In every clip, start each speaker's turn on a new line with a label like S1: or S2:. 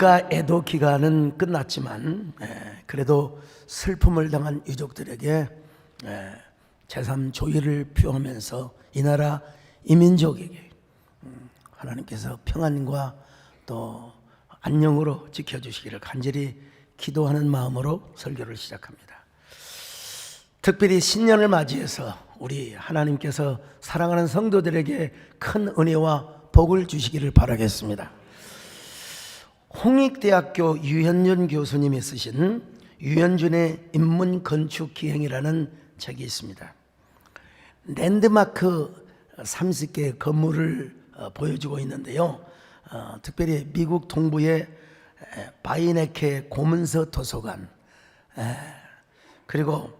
S1: 애가 애도 기간은 끝났지만 그래도 슬픔을 당한 유족들에게 제3 조의를 표하면서 이 나라 이 민족에게 하나님께서 평안과 또 안녕으로 지켜주시기를 간절히 기도하는 마음으로 설교를 시작합니다. 특별히 신년을 맞이해서 우리 하나님께서 사랑하는 성도들에게 큰 은혜와 복을 주시기를 바라겠습니다. 홍익대학교 유현준 교수님이 쓰신 유현준의 인문건축기행이라는 책이 있습니다. 랜드마크 30개의 건물을 보여주고 있는데요. 특별히 미국 동부의 바이네케 고문서 도서관, 그리고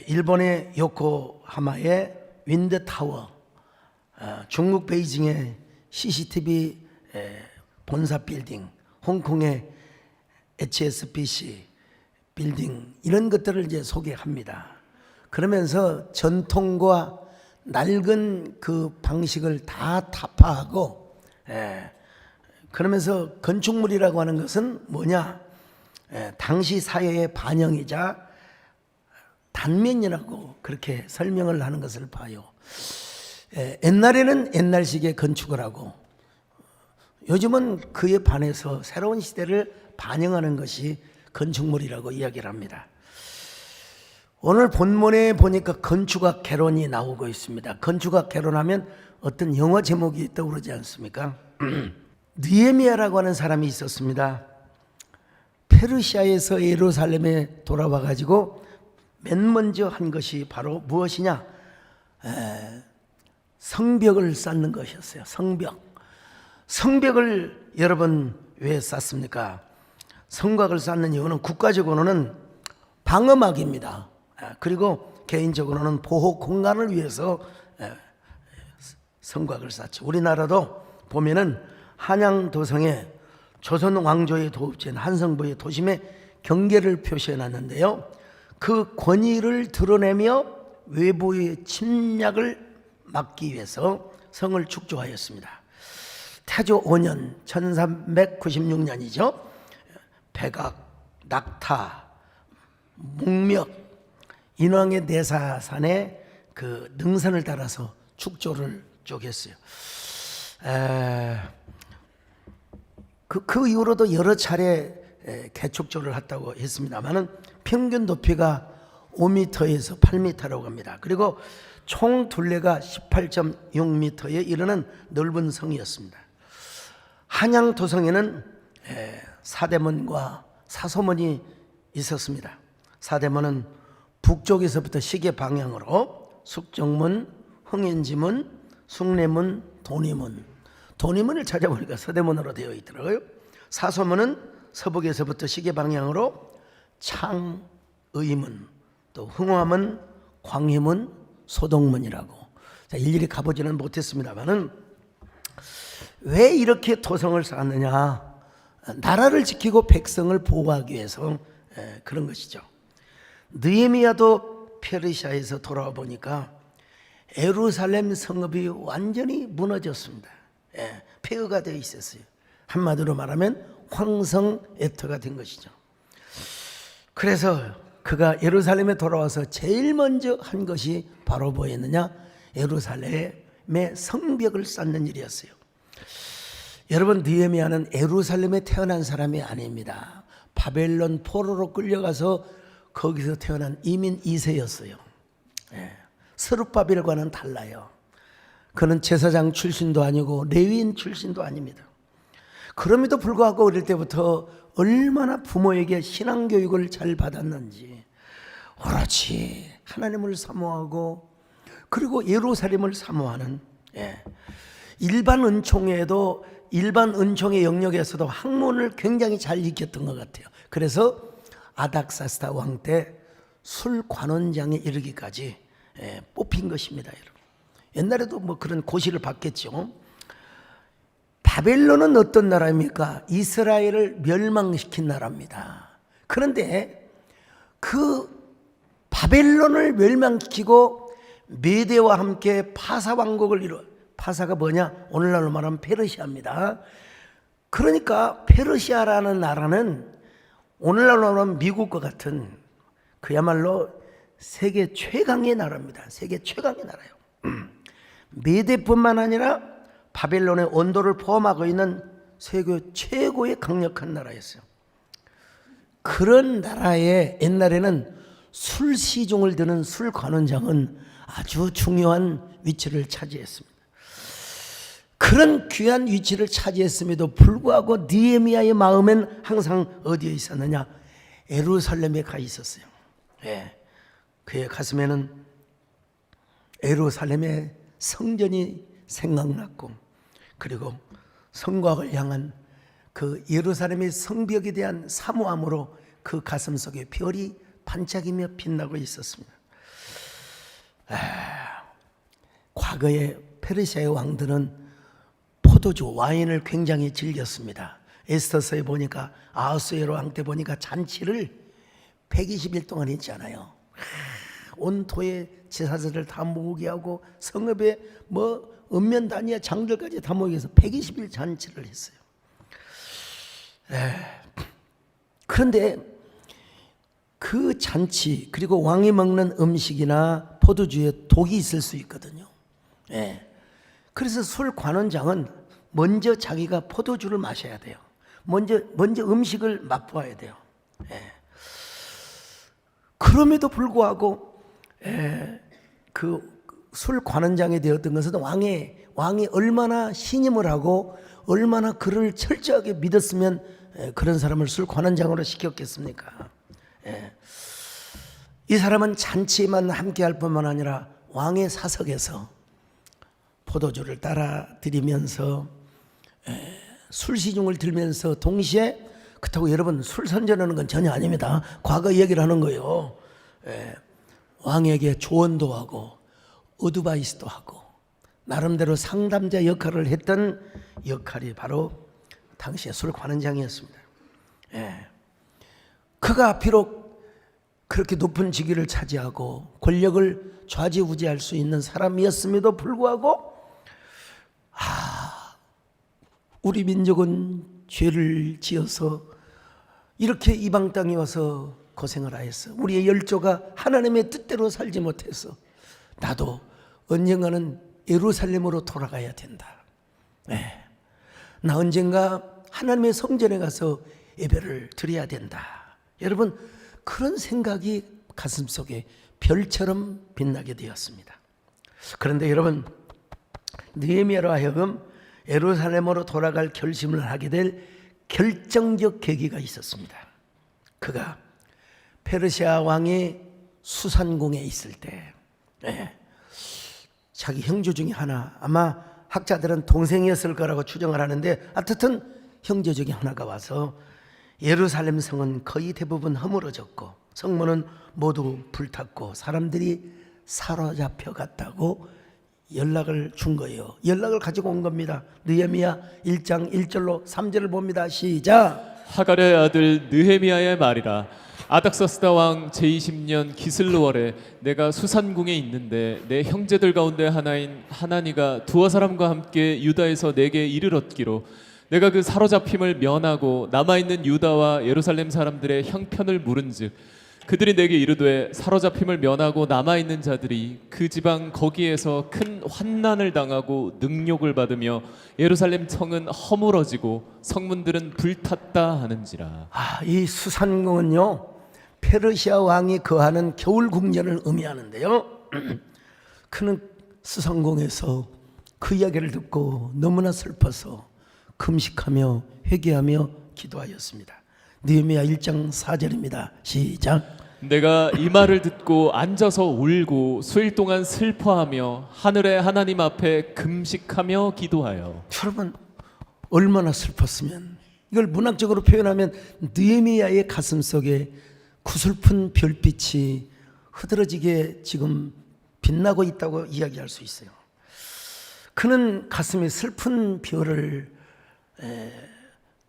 S1: 일본의 요코하마의 윈드타워, 중국 베이징의 CCTV 본사 빌딩, 홍콩의 HSBC 빌딩, 이런 것들을 이제 소개합니다. 그러면서 전통과 낡은 그 방식을 다 타파하고, 그러면서 건축물이라고 하는 것은 뭐냐? 당시 사회의 반영이자 단면이라고 그렇게 설명을 하는 것을 봐요. 옛날에는 옛날식의 건축을 하고 요즘은 그에 반해서 새로운 시대를 반영하는 것이 건축물이라고 이야기를 합니다. 오늘 본문에 보니까 건축학 개론이 나오고 있습니다. 건축학 개론하면 어떤 영어 제목이 떠오르지 않습니까? 느헤미야라고 하는 사람이 있었습니다. 페르시아에서 예루살렘에 돌아와 가지고 맨 먼저 한 것이 바로 무엇이냐? 성벽을 쌓는 것이었어요. 성벽을 여러분 왜 쌓습니까? 성곽을 쌓는 이유는 국가적으로는 방어막입니다. 그리고 개인적으로는 보호 공간을 위해서 성곽을 쌓죠. 우리나라도 보면은 한양도성에 조선 왕조의 도읍지인 한성부의 도심에 경계를 표시해 놨는데요. 그 권위를 드러내며 외부의 침략을 막기 위해서 성을 축조하였습니다. 태조 5년 1396년이죠. 백악, 낙타, 목멱, 인왕의 내사산의 그 능선을 따라서 축조를 쪼갰어요. 그 이후로도 여러 차례 개축조를 했다고 했습니다만은 평균 높이가 5m에서 8m라고 합니다. 그리고 총 둘레가 18.6m에 이르는 넓은 성이었습니다. 한양도성에는 사대문과 사소문이 있었습니다. 사대문은 북쪽에서부터 시계 방향으로 숙정문, 흥인지문, 숭례문, 돈이문을 찾아보니까 서대문으로 되어 있더라고요. 사소문은 서북에서부터 시계 방향으로 창의문, 또 흥화문, 광희문, 소동문이라고. 일일이 가보지는 못했습니다만은 왜 이렇게 도성을 쌓았느냐? 나라를 지키고 백성을 보호하기 위해서 그런 것이죠. 느헤미야도 페르시아에서 돌아와 보니까 예루살렘 성읍이 완전히 무너졌습니다. 폐허가 되어 있었어요. 한마디로 말하면 황성애터가 된 것이죠. 그래서 그가 예루살렘에 돌아와서 제일 먼저 한 것이 바로 뭐였느냐? 예루살렘의 성벽을 쌓는 일이었어요. 여러분, 느헤미야는 예루살렘에 태어난 사람이 아닙니다. 바벨론 포로로 끌려가서 거기서 태어난 이민 2세였어요. 스룹바벨과는 달라요. 그는 제사장 출신도 아니고 레위인 출신도 아닙니다. 그럼에도 불구하고 어릴 때부터 얼마나 부모에게 신앙교육을 잘 받았는지 오로지 하나님을 사모하고 그리고 예루살렘을 사모하는, 일반 은총의 영역에서도 학문을 굉장히 잘 익혔던 것 같아요. 그래서 아닥사스다 왕 때 술관원장에 이르기까지 뽑힌 것입니다. 여러분. 옛날에도 뭐 그런 고시를 받겠죠. 바벨론은 어떤 나라입니까? 이스라엘을 멸망시킨 나라입니다. 그런데 그 바벨론을 멸망시키고 메대와 함께 파사 왕국을 이루어, 파사가 뭐냐? 오늘날로 말하면 페르시아입니다. 그러니까 페르시아라는 나라는 오늘날로 하면 미국과 같은 그야말로 세계 최강의 나라입니다. 세계 최강의 나라예요. 메대뿐만 아니라 바벨론의 원도를 포함하고 있는 세계 최고의 강력한 나라였어요. 그런 나라에 옛날에는 술 시중을 드는 술 관원장은 아주 중요한 위치를 차지했습니다. 그런 귀한 위치를 차지했음에도 불구하고 느헤미야의 마음엔 항상 어디에 있었느냐? 예루살렘에 가 있었어요. 예. 그의 가슴에는 예루살렘의 성전이 생각났고, 그리고 성곽을 향한 그 예루살렘의 성벽에 대한 사모함으로 그 가슴 속에 별이 반짝이며 빛나고 있었습니다. 과거에 페르시아의 왕들은 포도주, 와인을 굉장히 즐겼습니다. 에스더서에 보니까 아하수에로 왕 때 보니까 잔치를 120일 동안 했잖아요. 온토의 제사들을 다 모으게 하고 성읍에 뭐 읍면단위의 장들까지 다 모이게 해서 120일 잔치를 했어요. 그런데 그 잔치, 그리고 왕이 먹는 음식이나 포도주에 독이 있을 수 있거든요. 그래서 술 관원장은 먼저 자기가 포도주를 마셔야 돼요. 먼저 음식을 맛보아야 돼요. 그럼에도 불구하고 그 술 관원장이 되었던 것은 왕이 얼마나 신임을 하고 얼마나 그를 철저하게 믿었으면 그런 사람을 술 관원장으로 시켰겠습니까? 이 사람은 잔치에만 함께할 뿐만 아니라 왕의 사석에서 포도주를 따라 드리면서 술 시중을 들면서 동시에, 그렇다고 여러분 술 선전하는 건 전혀 아닙니다. 과거 얘기를 하는 거예요. 왕에게 조언도 하고 어드바이스도 하고 나름대로 상담자 역할을 했던 역할이 바로 당시의 술 관원장이었습니다. 그가 비록 그렇게 높은 직위를 차지하고 권력을 좌지우지할 수 있는 사람이었음에도 불구하고 우리 민족은 죄를 지어서 이렇게 이방 땅에 와서 고생을 하였어. 우리의 열조가 하나님의 뜻대로 살지 못해서 나도 언젠가는 예루살렘으로 돌아가야 된다. 나 언젠가 하나님의 성전에 가서 예배를 드려야 된다. 여러분, 그런 생각이 가슴속에 별처럼 빛나게 되었습니다. 그런데 여러분, 느헤미야로 하여금 예루살렘으로 돌아갈 결심을 하게 될 결정적 계기가 있었습니다. 그가 페르시아 왕이 수산궁에 있을 때 자기 형제 중에 하나, 아마 학자들은 동생이었을 거라고 추정을 하는데 어쨌든 형제 중에 하나가 와서 예루살렘 성은 거의 대부분 허물어졌고 성문은 모두 불탔고 사람들이 사로잡혀 갔다고 연락을 준 거예요. 연락을 가지고 온 겁니다. 느헤미야 1장 1절로 3절을 봅니다. 시작.
S2: 하갈의 아들 느헤미야의 말이라. 아닥사스다 왕 제20년 기슬루월에 내가 수산궁에 있는데 내 형제들 가운데 하나인 하나니가 두어 사람과 함께 유다에서 내게 이르렀기로 내가 그 사로잡힘을 면하고 남아있는 유다와 예루살렘 사람들의 형편을 물은즉 그들이 내게 이르되 사로잡힘을 면하고 남아있는 자들이 그 지방 거기에서 큰 환난을 당하고 능욕을 받으며 예루살렘 성은 허물어지고 성문들은 불탔다 하는지라.
S1: 이 수산궁은요 페르시아 왕이 거하는 겨울 궁전을 의미하는데요. 그는 수산궁에서 그 이야기를 듣고 너무나 슬퍼서 금식하며 회개하며 기도하였습니다. 느헤미야 1장 4절입니다. 시작.
S2: 내가 이 말을 듣고 앉아서 울고 수일 동안 슬퍼하며 하늘의 하나님 앞에 금식하며 기도하여.
S1: 여러분 얼마나 슬펐으면, 이걸 문학적으로 표현하면 느헤미야의 가슴 속에 구슬픈 별빛이 흐드러지게 지금 빛나고 있다고 이야기할 수 있어요. 그는 가슴에 슬픈 별을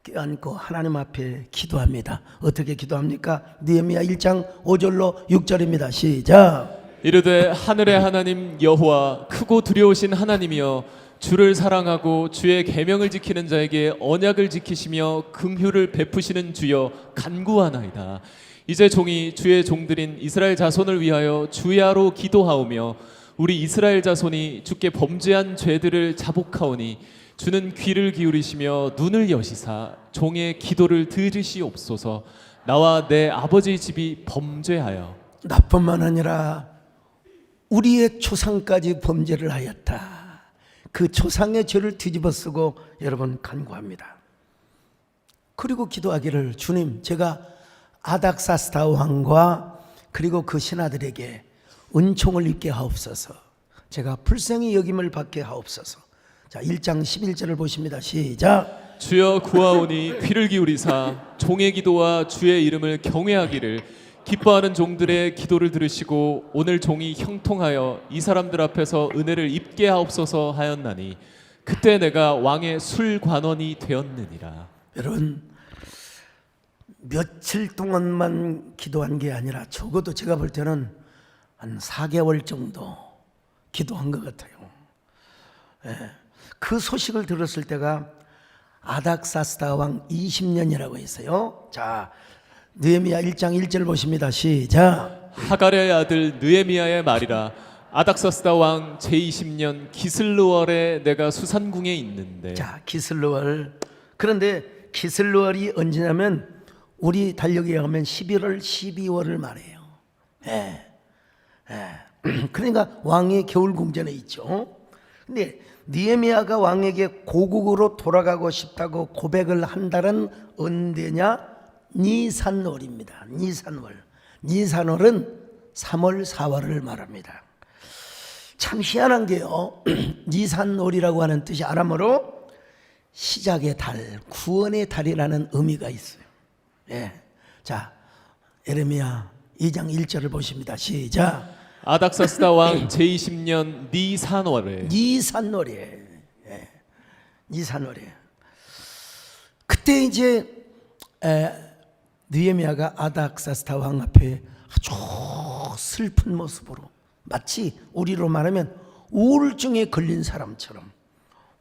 S1: 껴안고 하나님 앞에 기도합니다. 어떻게 기도합니까? 느헤미야 1장 5절로 6절입니다. 시작.
S2: 이르되 하늘의 하나님 여호와 크고 두려우신 하나님이여 주를 사랑하고 주의 계명을 지키는 자에게 언약을 지키시며 긍휼을 베푸시는 주여 간구하나이다. 이제 종이 주의 종들인 이스라엘 자손을 위하여 주야로 기도하오며 우리 이스라엘 자손이 주께 범죄한 죄들을 자복하오니 주는 귀를 기울이시며 눈을 여시사 종의 기도를 들으시옵소서. 나와 내 아버지 집이 범죄하여
S1: 나뿐만 아니라 우리의 조상까지 범죄를 하였다. 그 조상의 죄를 뒤집어쓰고 여러분 간구합니다. 그리고 기도하기를 주님, 제가 아닥사스다 왕과 그리고 그 신하들에게 은총을 입게 하옵소서. 제가 불쌍히 여김을 받게 하옵소서. 자, 1장 11절을 보십니다. 시작.
S2: 주여 구하오니 귀를 기울이사 종의 기도와 주의 이름을 경외하기를 기뻐하는 종들의 기도를 들으시고 오늘 종이 형통하여 이 사람들 앞에서 은혜를 입게 하옵소서 하였나니 그때 내가 왕의 술관원이 되었느니라.
S1: 여러분, 며칠 동안만 기도한 게 아니라 적어도 제가 볼 때는 한 4개월 정도 기도한 것 같아요. 그 소식을 들었을 때가 아닥사스다 왕 20년이라고 했어요. 자, 느헤미야 1장 1절 보십니다. 시작.
S2: 하가랴의 아들 느헤미야의 말이라. 아닥사스다 왕 제20년 기슬루월에 내가 수산궁에 있는데.
S1: 자, 기슬루월. 그런데 기슬루월이 언제냐면 우리 달력에 하면 11월, 12월을 말해요. 그러니까 왕이 겨울 궁전에 있죠. 근데 느헤미야가 왕에게 고국으로 돌아가고 싶다고 고백을 한달은 언제냐? 니산월입니다. 니산월. 니산월은 3월, 4월을 말합니다. 참 희한한 게요. 니산월이라고 하는 뜻이 아람어로 시작의 달, 구원의 달이라는 의미가 있어요. 자, 에레미야 2장 1절을 보십니다. 시작.
S2: 아닥사스다 왕 제20년 니산월에.
S1: 니산월이에요. 니산월이에요. 그때 이제 느헤미야가 아닥사스다 왕 앞에 아주 슬픈 모습으로 마치 우리로 말하면 우울증에 걸린 사람처럼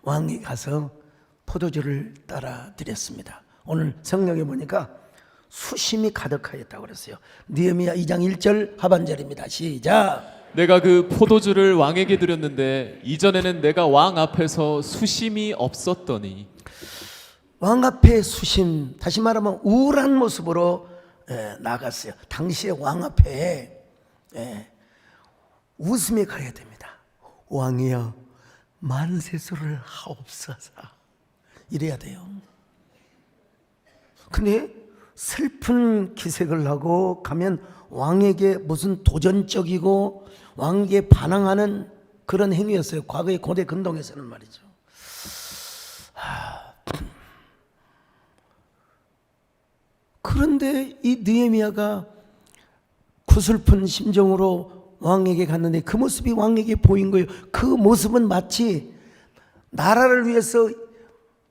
S1: 왕이 가서 포도주를 따라 드렸습니다. 오늘 성경에 보니까 수심이 가득하였다고 그랬어요. 느헤미야 2장 1절 하반절입니다. 시작.
S2: 내가 그 포도주를 왕에게 드렸는데 이전에는 내가 왕 앞에서 수심이 없었더니.
S1: 왕 앞에 수심, 다시 말하면 우울한 모습으로 나갔어요. 당시에 왕 앞에 웃음이 가야 됩니다. 왕이여 만세수를 하옵소서, 이래야 돼요. 근데 슬픈 기색을 하고 가면 왕에게 무슨 도전적이고 왕에게 반항하는 그런 행위였어요. 과거의 고대 근동에서는 말이죠. 그런데 이 느헤미야가 구슬픈 심정으로 왕에게 갔는데 그 모습이 왕에게 보인 거예요. 그 모습은 마치 나라를 위해서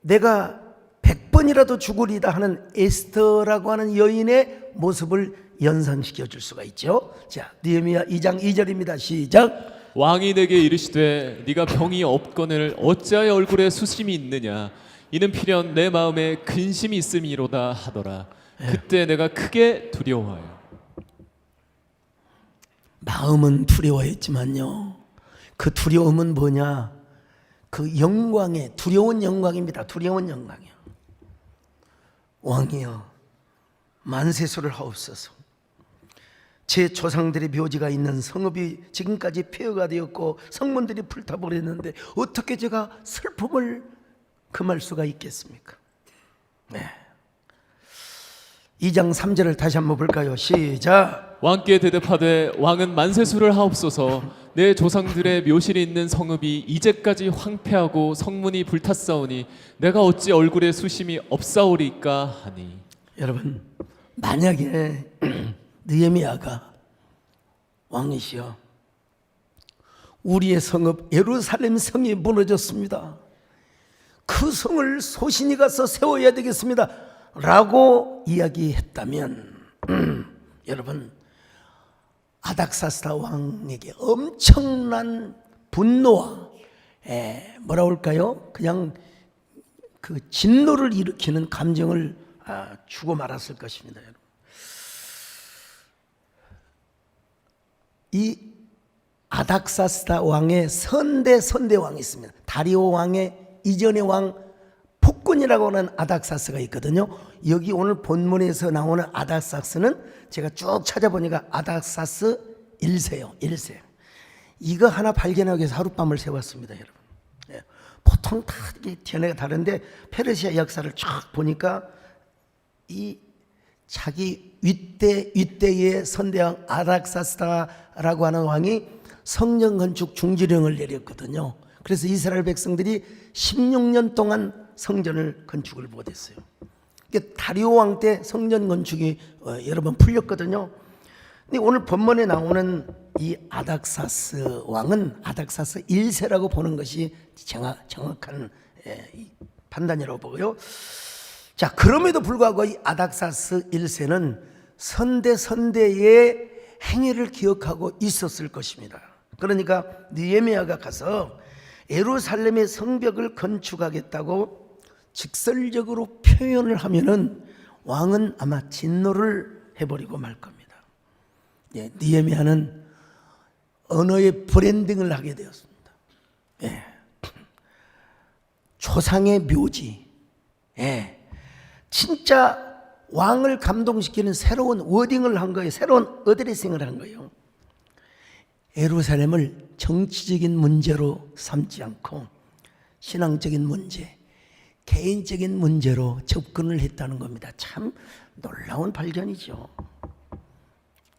S1: 내가 100번이라도 죽으리다 하는 에스더라고 하는 여인의 모습을 연상시켜 줄 수가 있죠. 자, 느헤미야 2장 2절입니다. 시작.
S2: 왕이 내게 이르시되 네가 병이 없거늘 어찌하여 얼굴에 수심이 있느냐. 이는 필연 내 마음에 근심이 있음이로다 하더라. 그때 내가 크게 두려워하여.
S1: 마음은 두려워했지만요, 그 두려움은 뭐냐? 그 영광의 두려운 영광입니다. 두려운 영광이요. 왕이여 만세수를 하옵소서. 제 조상들의 묘지가 있는 성읍이 지금까지 폐허가 되었고 성문들이 불타버렸는데 어떻게 제가 슬픔을 금할 수가 있겠습니까? 2장 3절을 다시 한번 볼까요? 시작.
S2: 왕께 대답하되 왕은 만세수를 하옵소서. 내 조상들의 묘실이 있는 성읍이 이제까지 황폐하고 성문이 불탔사오니 내가 어찌 얼굴에 수심이 없사오리까 하니.
S1: 여러분, 만약에 느헤미야가 왕이시여 우리의 성읍 예루살렘 성이 무너졌습니다. 그 성을 소신이 가서 세워야 되겠습니다 라고 이야기했다면 여러분, 아닥사스다 왕에게 엄청난 분노와 뭐라 할까요? 그냥 그 진노를 일으키는 감정을 주고 말았을 것입니다. 여러분. 이 아닥사스다 왕의 선대 왕이 있습니다. 다리오 왕의 이전의 왕 폭군이라고 하는 아닥사스가 있거든요. 여기 오늘 본문에서 나오는 아닥사스는 제가 쭉 찾아보니까 아닥사스 1세요. 1세. 이거 하나 발견하기 위해서 하룻밤을 새웠습니다, 여러분. 보통 다 견해가 다른데 페르시아 역사를 쫙 보니까 이 자기 윗대의 선대왕 아닥사스다라고 하는 왕이 성전 건축 중지령을 내렸거든요. 그래서 이스라엘 백성들이 16년 동안 성전을 건축을 못했어요. 다리오 왕 때 성전 건축이 여러 번 풀렸거든요. 근데 오늘 본문에 나오는 이 아닥사스 왕은 아닥사스 1세라고 보는 것이 정확한 판단이라고 보고요. 자, 그럼에도 불구하고 이 아닥사스 1세는 선대의 행위를 기억하고 있었을 것입니다. 그러니까 느헤미야가 가서 예루살렘의 성벽을 건축하겠다고 직설적으로 표현을 하면은 왕은 아마 진노를 해버리고 말 겁니다. 느헤미야는 언어의 브랜딩을 하게 되었습니다. 조상의 묘지, 진짜 왕을 감동시키는 새로운 워딩을 한 거예요. 새로운 어드레싱을 한 거예요. 예루살렘을 정치적인 문제로 삼지 않고 신앙적인 문제, 개인적인 문제로 접근을 했다는 겁니다. 참 놀라운 발견이죠.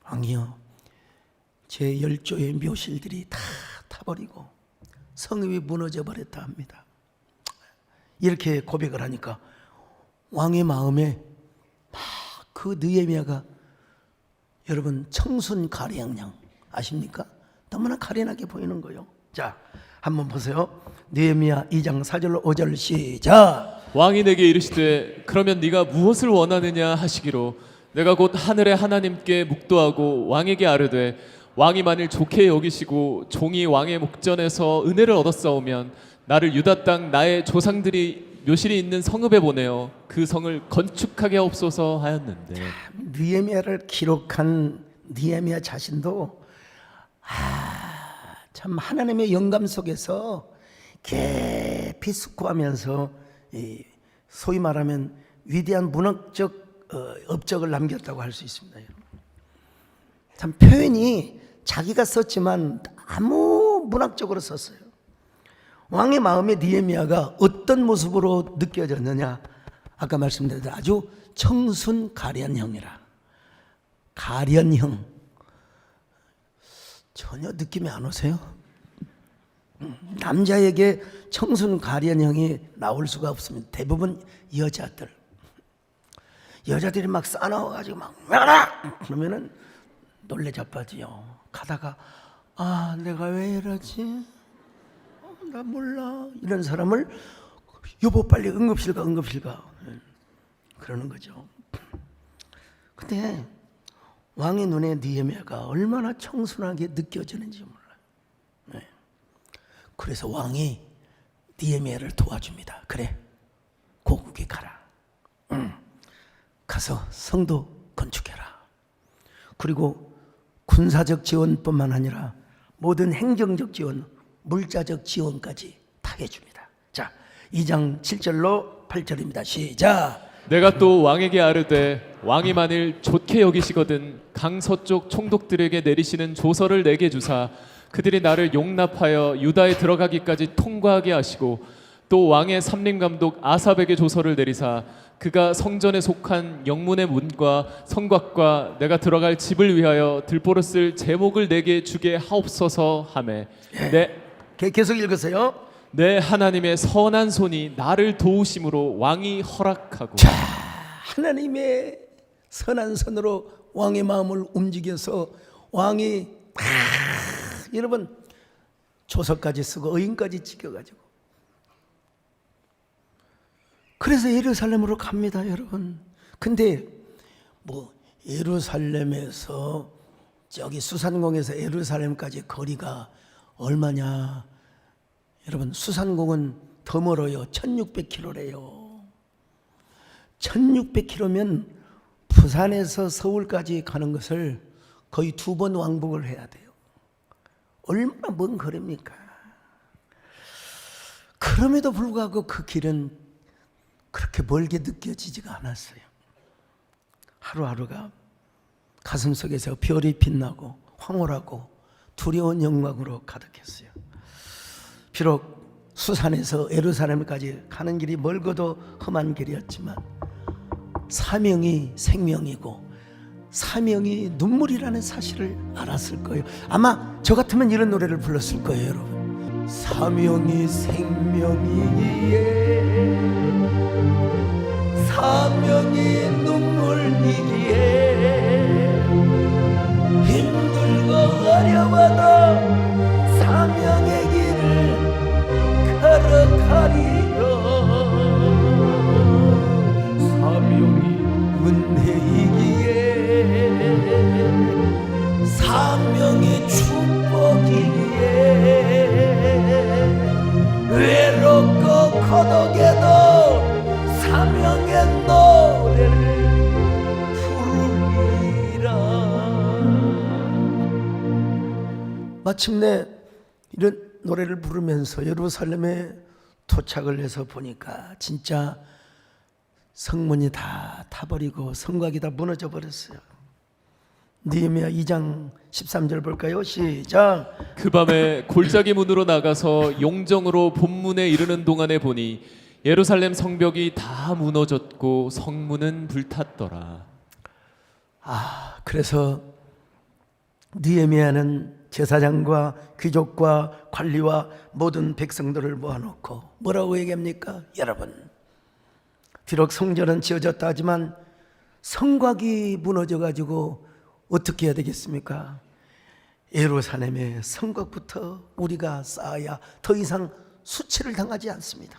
S1: 왕이요, 제 열조의 묘실들이 다 타버리고 성읍이 무너져 버렸다 합니다. 이렇게 고백을 하니까 왕의 마음에 막 그 느헤미야가, 여러분 청순 가련양 아십니까? 너무나 가련하게 보이는 거예요. 자, 한번 보세요. 느헤미야 2장 4절 5절 시작.
S2: 왕이 내게 이르시되 그러면 네가 무엇을 원하느냐 하시기로 내가 곧 하늘의 하나님께 묵도하고 왕에게 아뢰되 왕이 만일 좋게 여기시고 종이 왕의 목전에서 은혜를 얻었사오면 나를 유다 땅 나의 조상들이 묘실이 있는 성읍에 보내어 그 성을 건축하게 하옵소서 하였는데.
S1: 느헤미야를 기록한 느헤미야 자신도 참 하나님의 영감 속에서 깊이 숙고하면서 소위 말하면 위대한 문학적 업적을 남겼다고 할 수 있습니다. 참 표현이 자기가 썼지만 아무 문학적으로 썼어요. 왕의 마음에 느헤미야가 어떤 모습으로 느껴졌느냐, 아까 말씀드린 아주 청순 가련형이라. 가련형 전혀 느낌이 안 오세요? 남자에게 청순 가련형이 나올 수가 없습니다. 대부분 여자들이 막 싸나워가지고 막 나가라! 그러면은 놀래 자빠지요. 가다가 내가 왜 이러지? 나 몰라. 이런 사람을 여보 빨리 응급실 가 그러는 거죠. 근데 왕의 눈에 느헤미야가 얼마나 청순하게 느껴지는지 몰라요. 그래서 왕이 느헤미야를 도와줍니다. 그래, 고국에 가라. 가서 성도 건축해라. 그리고 군사적 지원뿐만 아니라 모든 행정적 지원, 물자적 지원까지 다 해줍니다. 자, 2장 7절로 8절입니다. 시작.
S2: 내가 또 왕에게 아뢰되 왕이 만일 좋게 여기시거든 강서쪽 총독들에게 내리시는 조서를 내게 주사 그들이 나를 용납하여 유다에 들어가기까지 통과하게 하시고 또 왕의 삼림감독 아삽에게 조서를 내리사 그가 성전에 속한 영문의 문과 성곽과 내가 들어갈 집을 위하여 들보로 쓸 제목을 내게 주게 하옵소서 하매
S1: 계속 읽으세요.
S2: 내 하나님의 선한 손이 나를 도우심으로 왕이 허락하고.
S1: 자, 하나님의 선한 손으로 왕의 마음을 움직여서 왕이 여러분 조서까지 쓰고 의인까지 지켜가지고 그래서 예루살렘으로 갑니다, 여러분. 근데 뭐 예루살렘에서 저기 수산공에서 예루살렘까지 거리가 얼마냐? 여러분 수산공은 더 멀어요. 1600km래요. 1600km면 부산에서 서울까지 가는 것을 거의 2번 왕복을 해야 돼요. 얼마나 먼 거리입니까? 그럼에도 불구하고 그 길은 그렇게 멀게 느껴지지가 않았어요. 하루하루가 가슴속에서 별이 빛나고 황홀하고 두려운 영광으로 가득했어요. 비록 수산에서 예루살렘까지 가는 길이 멀고도 험한 길이었지만 사명이 생명이고 사명이 눈물이라는 사실을 알았을 거예요. 아마 저 같으면 이런 노래를 불렀을 거예요, 여러분. 사명이 생명이기에 사명이 눈물이기에 힘들고 어려워도 사명의 길을 걸어가리요. 사명이 은혜이기에 사명이 축복이기에 외롭고 고독해도 사명의 노래를 부르리라. 마침내 이런 노래를 부르면서 예루살렘에 도착을 해서 보니까 진짜 성문이 다 타버리고 성곽이 다 무너져 버렸어요. 느헤미야 2장 13절 볼까요? 시작.
S2: 그 밤에 골짜기 문으로 나가서 용정으로 본문에 이르는 동안에 보니 예루살렘 성벽이 다 무너졌고 성문은 불탔더라.
S1: 그래서 느헤미야는 제사장과 귀족과 관리와 모든 백성들을 모아놓고 뭐라고 얘기합니까? 여러분, 비록 성전은 지어졌다 하지만 성곽이 무너져가지고 어떻게 해야 되겠습니까? 예루살렘의 성곽부터 우리가 쌓아야 더 이상 수치를 당하지 않습니다.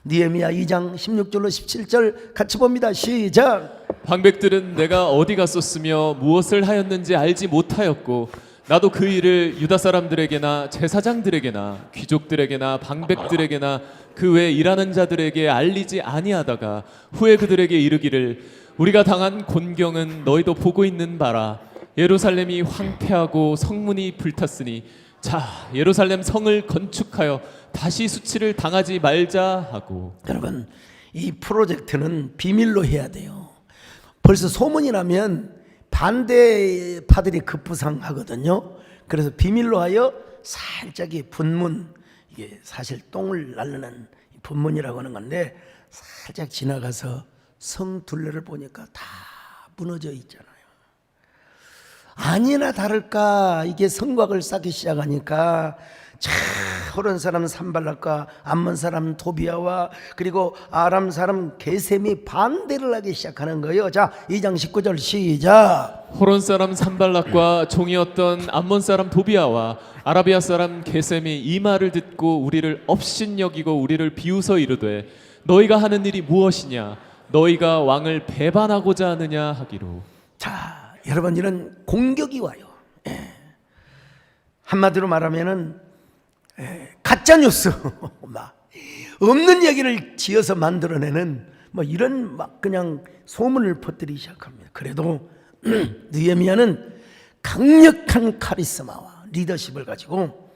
S1: 느헤미야 2장 16절로 17절 같이 봅니다. 시작.
S2: 방백들은 내가 어디 갔었으며 무엇을 하였는지 알지 못하였고 나도 그 일을 유다 사람들에게나 제사장들에게나 귀족들에게나 방백들에게나 그 외 일하는 자들에게 알리지 아니하다가 후에 그들에게 이르기를 우리가 당한 곤경은 너희도 보고 있는 바라. 예루살렘이 황폐하고 성문이 불탔으니 자 예루살렘 성을 건축하여 다시 수치를 당하지 말자 하고.
S1: 여러분, 이 프로젝트는 비밀로 해야 돼요. 벌써 소문이 나면 반대파들이 급부상하거든요. 그래서 비밀로 하여 살짝이 분문, 이게 사실 똥을 날르는 분문이라고 하는 건데 살짝 지나가서 성 둘레를 보니까 다 무너져 있잖아요. 아니나 다를까 이게 성곽을 쌓기 시작하니까 호론 사람 산발락과 암몬 사람 도비아와 그리고 아람 사람 게셈이 반대를 하기 시작하는 거예요. 자, 2장 19절 시작.
S2: 호론 사람 산발락과 종이었던 암몬 사람 도비아와 아라비아 사람 게셈이 이 말을 듣고 우리를 업신여기고 우리를 비웃어 이르되 너희가 하는 일이 무엇이냐 너희가 왕을 배반하고자 하느냐 하기로.
S1: 자, 여러분, 이런 공격이 와요. 한마디로 말하면은 가짜 뉴스 막 없는 얘기를 지어서 만들어내는 뭐 이런 막 그냥 소문을 퍼뜨리기 시작합니다. 그래도 느헤미야는 강력한 카리스마와 리더십을 가지고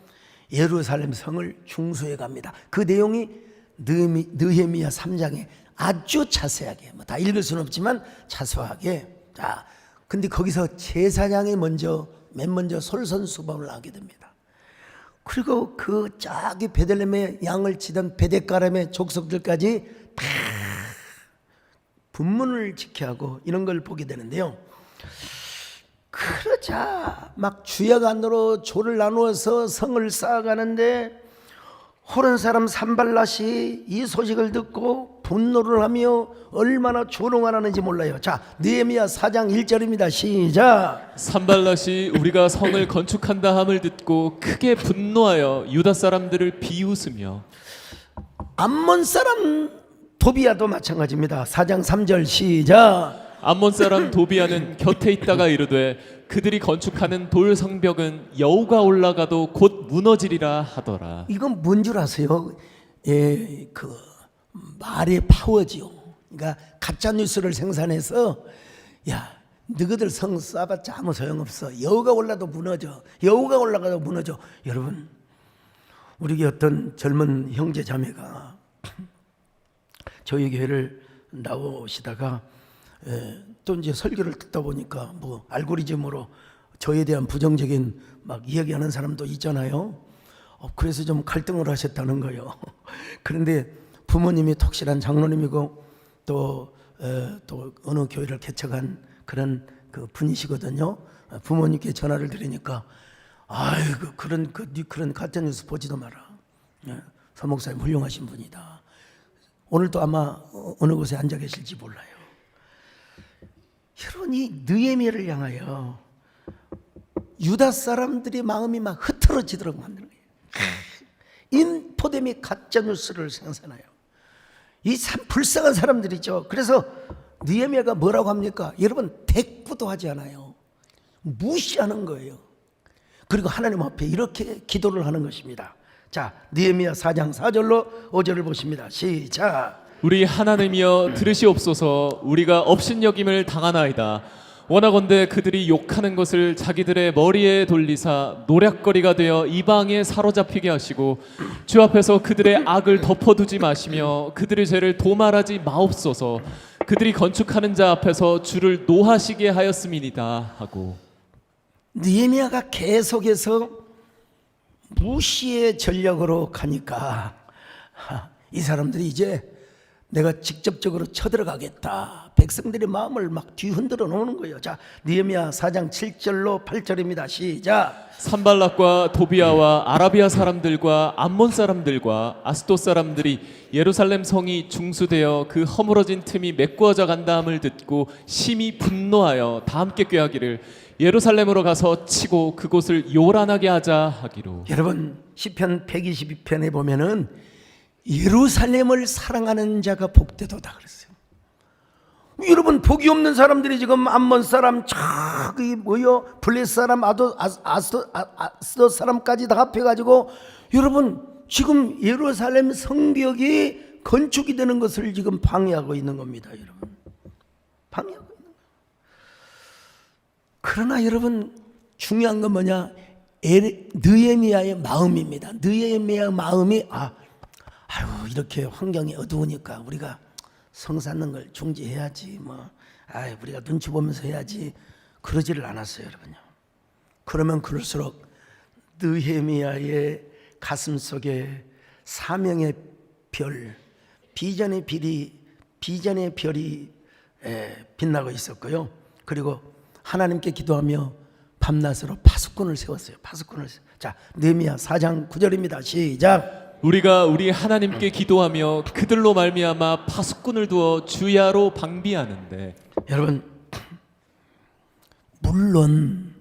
S1: 예루살렘 성을 중수해 갑니다. 그 내용이 느헤미야 3장에 아주 자세하게 뭐 다 읽을 수는 없지만 자세하게. 자, 근데 거기서 제사장이 맨 먼저 솔선수범을 하게 됩니다. 그리고 그 저기 베들레헴에 양을 치던 베데가람의 족속들까지 다 분문을 지켜야 하고 이런 걸 보게 되는데요. 그러자 막 주야간으로 조를 나누어서 성을 쌓아가는데 호른 사람 산발랏이 이 소식을 듣고 분노를 하며 얼마나 조롱하는지 몰라요. 자, 느헤미야 4장 1절입니다. 시작.
S2: 산발랏이 우리가 성을 건축한다 함을 듣고 크게 분노하여 유다 사람들을 비웃으며.
S1: 암몬 사람 도비아도 마찬가지입니다. 4장 3절 시작.
S2: 암몬 사람 도비아는 곁에 있다가 이르되 그들이 건축하는 돌 성벽은 여우가 올라가도 곧 무너지리라 하더라.
S1: 이건 뭔 줄 아세요? 예, 그 말의 파워지요. 그러니까 가짜 뉴스를 생산해서 야, 너희들 성 쌓아봤자 아무 소용없어. 여우가 올라도 무너져. 여우가 올라가도 무너져. 여러분, 우리 어떤 젊은 형제 자매가 저희 교회를 나오시다가 또 이제 설교를 듣다 보니까 뭐 알고리즘으로 저에 대한 부정적인 막 이야기하는 사람도 있잖아요. 그래서 좀 갈등을 하셨다는 거예요. 그런데 부모님이 톡실한 장로님이고 또 어느 교회를 개척한 그런 그 분이시거든요. 부모님께 전화를 드리니까 아이고 그런 가짜 뉴스 보지도 마라. 서 목사님 훌륭하신 분이다. 오늘도 아마 어느 곳에 앉아 계실지 몰라요. 여러분, 이 느헤미야를 향하여 유다 사람들의 마음이 막 흐트러지도록 만드는 거예요. 인포데믹 가짜 뉴스를 생산해요. 이 참 불쌍한 사람들이죠. 그래서 느헤미야가 뭐라고 합니까? 여러분, 대꾸도 하지 않아요. 무시하는 거예요. 그리고 하나님 앞에 이렇게 기도를 하는 것입니다. 자, 느헤미야 4장 4절로 5절을 보십니다. 시작.
S2: 우리 하나님이여 들으시옵소서. 우리가 업신여김을 당하나이다. 원하건대 그들이 욕하는 것을 자기들의 머리에 돌리사 노략거리가 되어 이방에 사로잡히게 하시고 주 앞에서 그들의 악을 덮어두지 마시며 그들의 죄를 도말하지 마옵소서. 그들이 건축하는 자 앞에서 주를 노하시게 하였음이니이다 하고.
S1: 느헤미야가 계속해서 무시의 전략으로 가니까 이 사람들이 이제 내가 직접적으로 쳐들어가겠다. 백성들의 마음을 막 뒤흔들어 놓는 거예요. 자, 느헤미야 4장 7절로 8절입니다. 시작.
S2: 산발락과 도비아와 아라비아 사람들과 암몬 사람들과 아스돗 사람들이 예루살렘 성이 중수되어 그 허물어진 틈이 메꾸어져 간다함을 듣고 심히 분노하여 다 함께 꾀하기를 예루살렘으로 가서 치고 그곳을 요란하게 하자 하기로.
S1: 여러분, 시편 122편에 보면은 예루살렘을 사랑하는 자가 복되도다 그랬어요. 여러분, 복이 없는 사람들이 지금 암몬 사람, 저기 뭐요, 블레스 사람, 아스돗 사람까지 다 합해가지고 여러분 지금 예루살렘 성벽이 건축이 되는 것을 지금 방해하고 있는 겁니다. 여러분, 방해하고 있는 거예요. 그러나 여러분, 중요한 건 뭐냐? 느헤미야의 마음입니다. 느헤미야의 마음이 아유, 이렇게 환경이 어두우니까 우리가 성 쌓는 걸 중지해야지, 우리가 눈치 보면서 해야지, 그러지를 않았어요, 여러분요. 그러면 그럴수록 느헤미야의 가슴 속에 사명의 별, 비전의 별이 빛나고 있었고요. 그리고 하나님께 기도하며 밤낮으로 파수꾼을 세웠어요. 자, 느헤미야 4장 9절입니다. 시작.
S2: 우리가 우리 하나님께 기도하며 그들로 말미암아 파수꾼을 두어 주야로 방비하는데.
S1: 여러분, 물론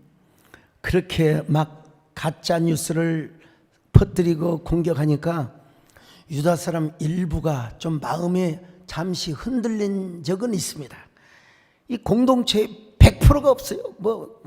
S1: 그렇게 막 가짜 뉴스를 퍼뜨리고 공격하니까 유다 사람 일부가 좀 마음에 잠시 흔들린 적은 있습니다. 이 공동체에 100%가 없어요.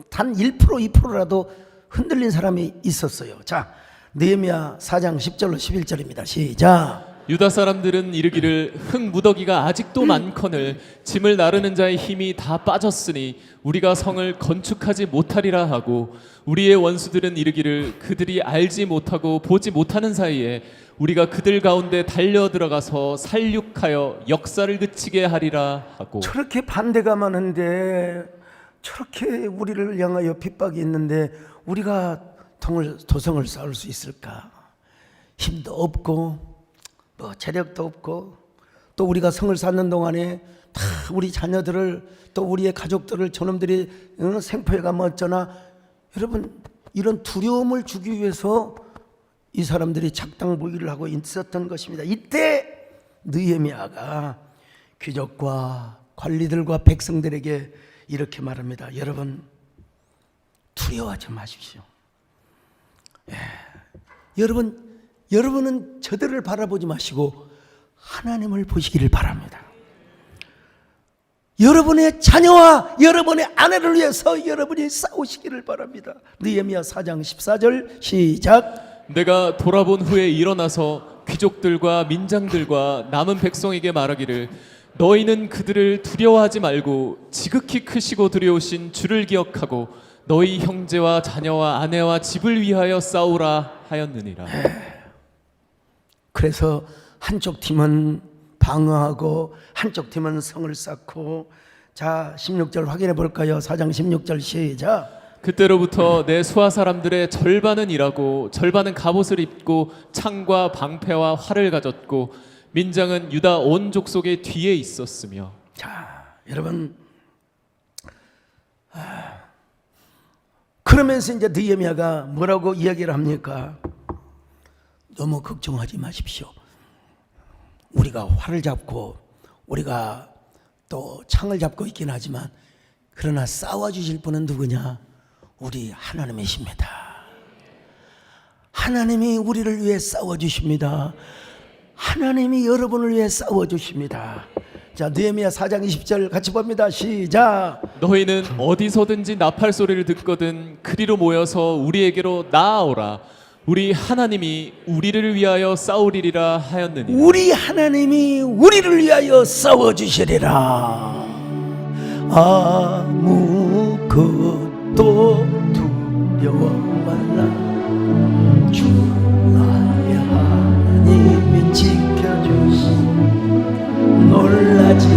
S1: 단 1%, 2%라도 흔들린 사람이 있었어요. 자, 느헤미야 4장 10절로 11절입니다. 시작.
S2: 유다 사람들은 이르기를 흙 무더기가 아직도 많거늘 짐을 나르는 자의 힘이 다 빠졌으니 우리가 성을 건축하지 못하리라 하고, 우리의 원수들은 이르기를 그들이 알지 못하고 보지 못하는 사이에 우리가 그들 가운데 달려 들어가서 살육하여 역사를 그치게 하리라 하고.
S1: 저렇게 반대가 많은데, 저렇게 우리를 향하여 핍박이 있는데 우리가 도성을 쌓을 수 있을까? 힘도 없고 체력도 없고, 또 우리가 성을 쌓는 동안에 다 우리 자녀들을, 또 우리의 가족들을 저놈들이 생포해 가면 어쩌나. 여러분, 이런 두려움을 주기 위해서 이 사람들이 작당 모의를 하고 있었던 것입니다. 이때 느헤미야가 귀족과 관리들과 백성들에게 이렇게 말합니다. 여러분, 두려워하지 마십시오. 여러분은 저들을 바라보지 마시고 하나님을 보시기를 바랍니다. 여러분의 자녀와 여러분의 아내를 위해서 여러분이 싸우시기를 바랍니다. 느헤미야 4장 14절 시작.
S2: 내가 돌아본 후에 일어나서 귀족들과 민장들과 남은 백성에게 말하기를 너희는 그들을 두려워하지 말고 지극히 크시고 두려우신 주를 기억하고 너희 형제와 자녀와 아내와 집을 위하여 싸우라 하였느니라.
S1: 그래서 한쪽 팀은 방어하고 한쪽 팀은 성을 쌓고, 자 16절 확인해 볼까요? 4장 16절 시작.
S2: 그때로부터 내 수하 사람들의 절반은 일하고 절반은 갑옷을 입고 창과 방패와 활을 가졌고 민장은 유다 온 족속의 뒤에 있었으며.
S1: 자 여러분, 그러면서 이제 느헤미야가 뭐라고 이야기를 합니까? 너무 걱정하지 마십시오. 우리가 활을 잡고 우리가 또 창을 잡고 있긴 하지만 그러나 싸워주실 분은 누구냐? 우리 하나님이십니다. 하나님이 우리를 위해 싸워주십니다. 하나님이 여러분을 위해 싸워주십니다. 자 느헤미야 4장 20절 같이 봅니다. 시작.
S2: 너희는 어디서든지 나팔 소리를 듣거든 그리로 모여서 우리에게로 나아오라. 우리 하나님이 우리를 위하여 싸우리라 하였느니.
S1: 우리 하나님이 우리를 위하여 싸워주시리라. 아무것도 두려워 말라. 주 나의 하나님이 지켜주시. 놀라지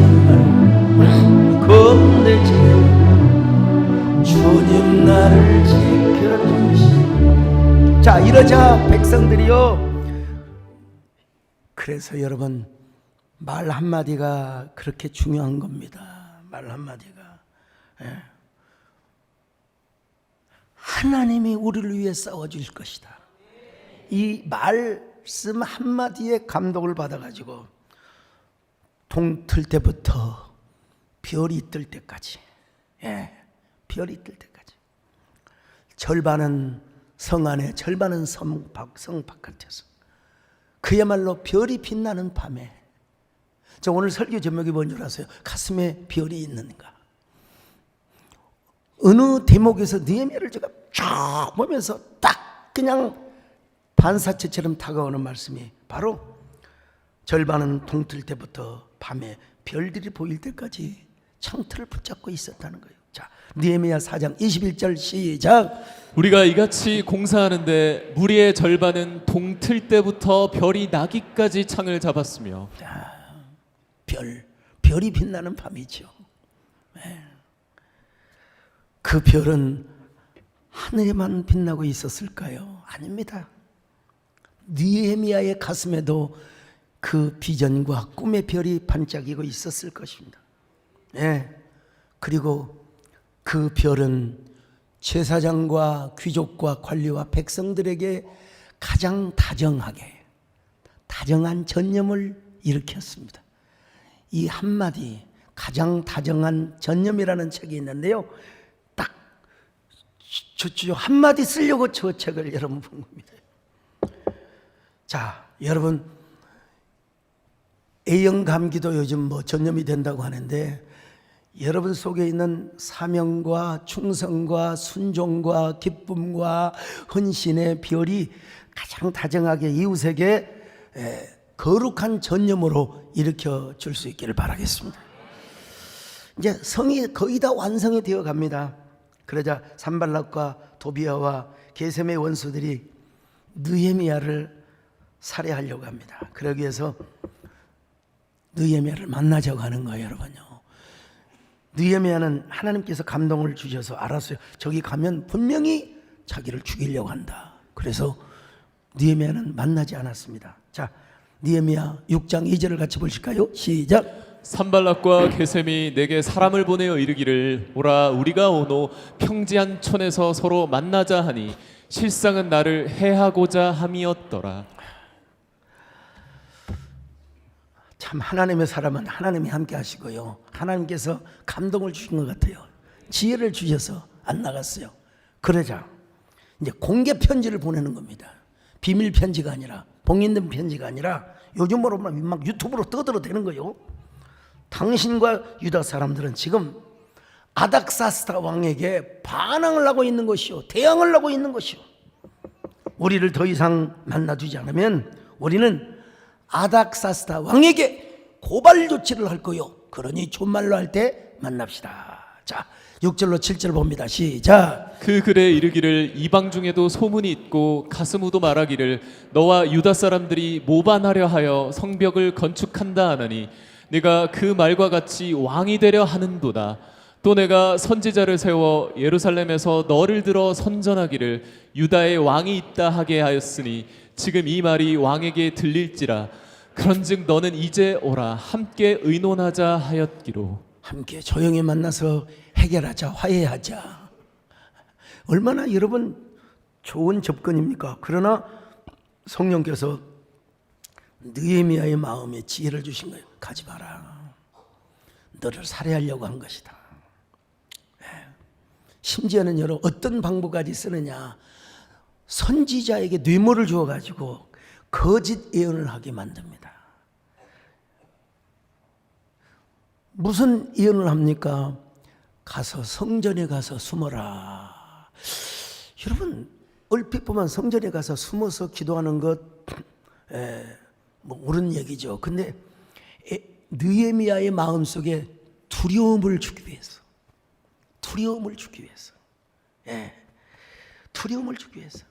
S1: 말고 겁내지 말고 주님 나를 지켜주시. 자 이러자 백성들이요, 그래서 여러분 말 한마디가 그렇게 중요한 겁니다. 말 한마디가. 하나님이 우리를 위해 싸워주실 것이다. 이 말씀 한마디에 감동을 받아가지고 동틀 때부터 별이 뜰 때까지, 별이 뜰 때까지, 절반은 성 안에 절반은 성 바깥에서, 그야말로 별이 빛나는 밤에. 저 오늘 설교 제목이 뭔 줄 아세요? 가슴에 별이 있는가. 어느 대목에서 느헤미야를 제가 쫙 보면서 딱 그냥 반사체처럼 다가오는 말씀이 바로 절반은 동틀 때부터 밤에 별들이 보일 때까지 창틀을 붙잡고 있었다는 거예요. 자 느헤미야 4장 21절 시작.
S2: 우리가 이같이 공사하는데 무리의 절반은 동틀 때부터 별이 나기까지 창을 잡았으며.
S1: 자, 별이 빛나는 밤이죠. 그 별은 하늘에만 빛나고 있었을까요? 아닙니다. 느헤미야의 가슴에도 그 비전과 꿈의 별이 반짝이고 있었을 것입니다. 그리고 그 별은 제사장과 귀족과 관리와 백성들에게 가장 다정한 전념을 일으켰습니다. 이 한마디, 가장 다정한 전념이라는 책이 있는데요, 딱 저 한마디 쓰려고 저 책을 여러분 본 겁니다. 자 여러분, A형 감기도 요즘 뭐 전염이 된다고 하는데, 여러분 속에 있는 사명과 충성과 순종과 기쁨과 헌신의 별이 가장 다정하게 이웃에게 거룩한 전념으로 일으켜 줄 수 있기를 바라겠습니다. 이제 성이 거의 다 완성이 되어 갑니다. 그러자 산발락과 도비아와 게셈의 원수들이 느헤미야를 살해하려고 합니다. 그러기 위해서 느헤미야를 만나자고 하는 거예요, 여러분요. 느헤미야는 하나님께서 감동을 주셔서 알았어요. 저기 가면 분명히 자기를 죽이려고 한다. 그래서 느헤미야는 만나지 않았습니다. 자, 느헤미야 6장 2절을 같이 보실까요? 시작.
S2: 산발락과 게셈이 내게 사람을 보내어 이르기를 오라 우리가 오노 평지한 촌에서 서로 만나자 하니 실상은 나를 해하고자 함이었더라.
S1: 참 하나님의 사람은 하나님이 함께 하시고요, 하나님께서 감동을 주신 것 같아요. 지혜를 주셔서 안 나갔어요. 그러자 이제 공개 편지를 보내는 겁니다. 비밀 편지가 아니라, 봉인된 편지가 아니라, 요즘으로 막 유튜브로 떠들어대는 거예요. 당신과 유다 사람들은 지금 아닥사스다 왕에게 반항을 하고 있는 것이요, 대항을 하고 있는 것이요. 우리를 더 이상 만나주지 않으면 우리는 아닥사스다 왕에게 고발 조치를 할 거요. 그러니 존말로 할 때 만납시다. 자, 6절로 7절 봅니다. 시작.
S2: 그 글에 이르기를 이방 중에도 소문이 있고 가스무도 말하기를 너와 유다 사람들이 모반하려 하여 성벽을 건축한다 하나니 내가 그 말과 같이 왕이 되려 하는도다. 또 내가 선지자를 세워 예루살렘에서 너를 들어 선전하기를 유다의 왕이 있다 하게 하였으니 지금 이 말이 왕에게 들릴지라. 그런즉 너는 이제 오라 함께 의논하자 하였기로.
S1: 함께 조용히 만나서 해결하자, 화해하자. 얼마나 여러분 좋은 접근입니까? 그러나 성령께서 느헤미야의 마음에 지혜를 주신 거예요. 가지 마라. 너를 살해하려고 한 것이다. 심지어는 여러분 어떤 방법까지 쓰느냐, 선지자에게 뇌물을 주어가지고 거짓 예언을 하게 만듭니다. 무슨 예언을 합니까? 가서 성전에 가서 숨어라. 여러분 얼핏 보면 성전에 가서 숨어서 기도하는 것 뭐 옳은 얘기죠. 근데 느헤미야의 마음속에 두려움을 주기 위해서, 두려움을 주기 위해서, 두려움을 주기 위해서